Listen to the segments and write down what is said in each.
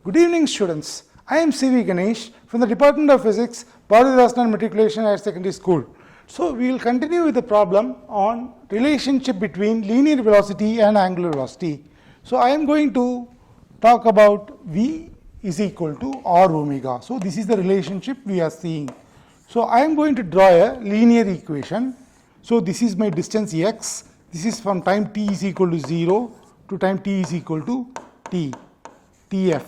Good evening, students. I am C.V. Ganesh from the Department of Physics, Bharathidasan Matriculation Higher Secondary School. So, we will continue with the problem on relationship between linear velocity and angular velocity. So, I am going to talk about V is equal to R omega. So, this is the relationship we are seeing. So, I am going to draw a linear equation. So, this is my distance x. This is from time t is equal to 0 to time t is equal to t, tf.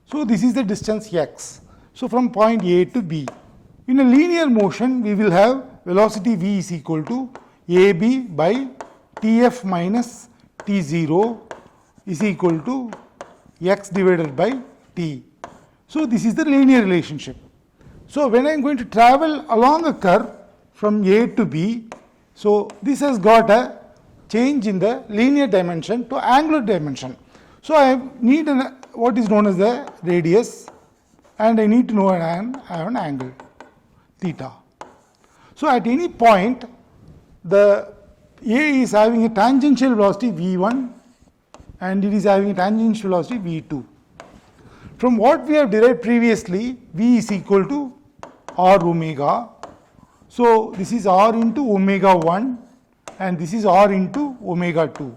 So, this is the distance x. So, from point A to B. In a linear motion, we will have velocity v is equal to ab by tf minus t0 is equal to x divided by t. So, this is the linear relationship. So, when I am going to travel along a curve from A to B, so this has got a change in the linear dimension to angular dimension. So, I need what is known as the radius, and I need to know an angle theta. So, at any point the A is having a tangential velocity v1 and it is having a tangential velocity v2. From what we have derived previously, v is equal to r omega. So, this is r into omega 1 and this is r into omega 2.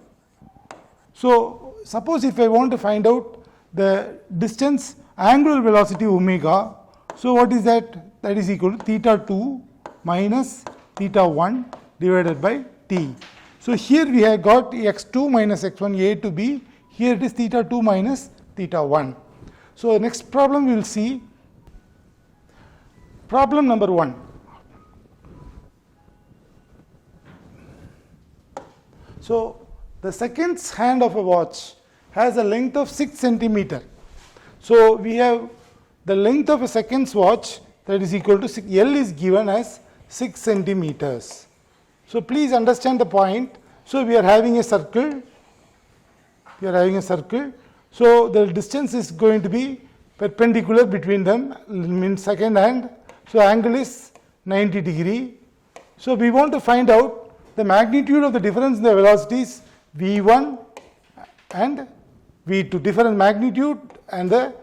So, suppose if I want to find out the distance angular velocity omega, so what is that? That is equal to theta 2 minus theta 1 divided by t. So, here we have got x2 minus x1 A to B, here it is theta 2 minus theta 1. So, next problem we will see, problem number 1. So, the seconds hand of a watch has a length of 6 centimeter. So, we have the length of a seconds watch, that is equal to 6, L is given as 6 centimeters. So, please understand the point. So, we are having a circle, So, the distance is going to be perpendicular between them, means second hand. So, angle is 90 degree. So, we want to find out the magnitude of the difference in the velocities v1 and v2, different magnitude and the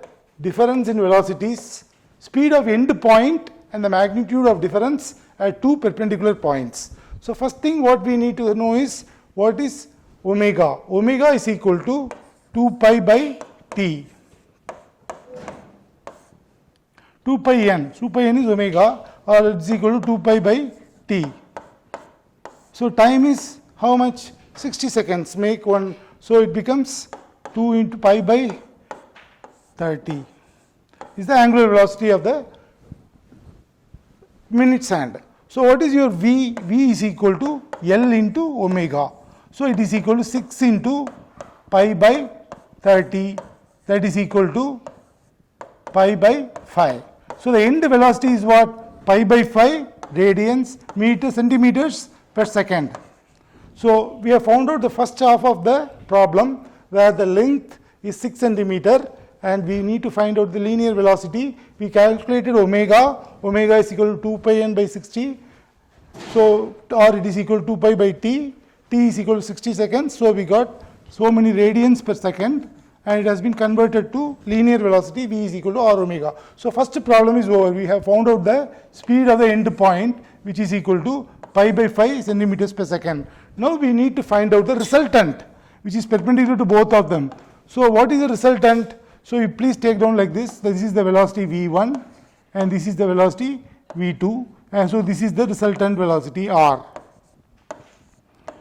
difference in velocities, speed of end point and the magnitude of difference at two perpendicular points. So, first thing what we need to know is what is omega. Omega is equal to 2 pi by t. 2 pi n, 2 pi n is omega, or it is equal to 2 pi by t. So, time is how much? 60 seconds, make one. So, it becomes 2 into pi by 30 is the angular velocity of the minute hand. So, what is your V? V is equal to L into omega. So, it is equal to 6 into pi by 30, that is equal to pi by 5. So, the end velocity is what? Pi by 5 radians centimeters per second. So, we have found out the first half of the problem where the length is 6 centimeter and we need to find out the linear velocity. We calculated omega, omega is equal to 2 pi n by 60. So, or it is equal to 2 pi by t, t is equal to 60 seconds. So, we got so many radians per second and it has been converted to linear velocity v is equal to r omega. So, first problem is over. We have found out the speed of the end point which is equal to pi by 5 centimeters per second. Now, we need to find out the resultant which is perpendicular to both of them. So, what is the resultant? So, you please take down like this. This is the velocity v1 and this is the velocity v2, and so this is the resultant velocity r.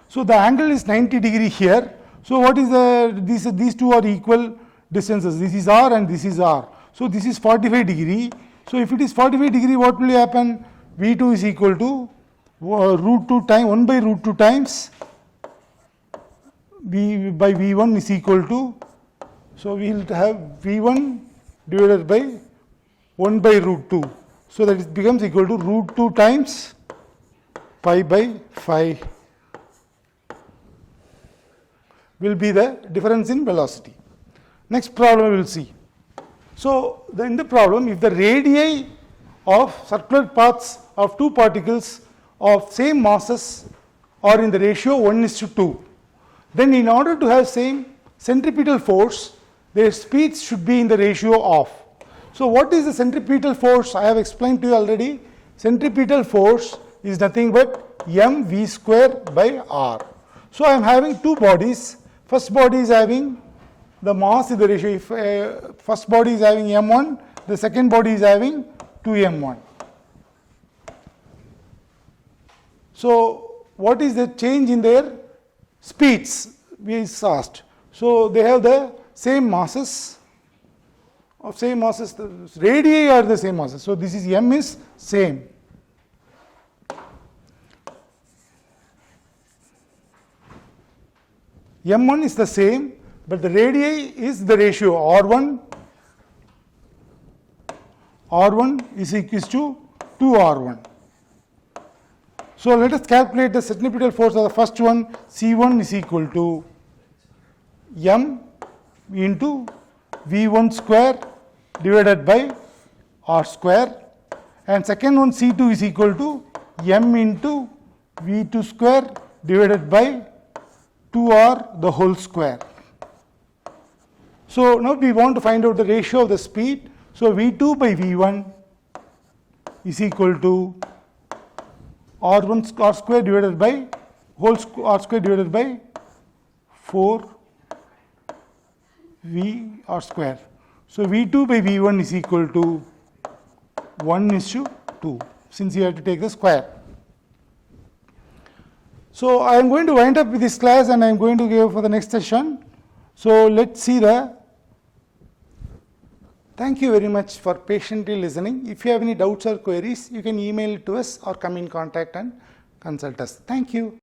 So, the angle is 90 degree here. So, what is the these two are equal distances. This is r and this is r. So, this is 45 degree. So, if it is 45 degree, what will happen? v2 is equal to root 2 times 1 by root 2 times v by v1 is equal to, so we will have v1 divided by 1 by root 2. So, that it becomes equal to root 2 times pi by 5 will be the difference in velocity. Next problem we will see. So, in the problem, if the radii of circular paths of two particles of same masses are in the ratio 1:2, then in order to have same centripetal force, their speeds should be in the ratio of. So what is the centripetal force? I have explained to you already. Centripetal force is nothing but mv square by r. So I am having two bodies. First body is having the mass in the ratio. If first body is having m1, the second body is having 2m1. So what is the change in their speeds? We asked. So they have the same masses. Of same masses, the radii are the same masses. So this is m is same. M1 is the same, but the radii is the ratio R1 is equals to 2R1. So let us calculate the centripetal force of the first one. C1 is equal to m into V1 square divided by R square, and second one C2 is equal to m into V2 square divided by 2R the whole square. So now we want to find out the ratio of the speed. So V2 by V1 is equal to R1 R square divided by R square divided by 4 V R square. So V2 by V1 is equal to 1:2, since you have to take the square. So I am going to wind up with this class and I am going to go for the next session. So let's see the. Thank you very much for patiently listening. If you have any doubts or queries, you can email it to us or come in contact and consult us. Thank you.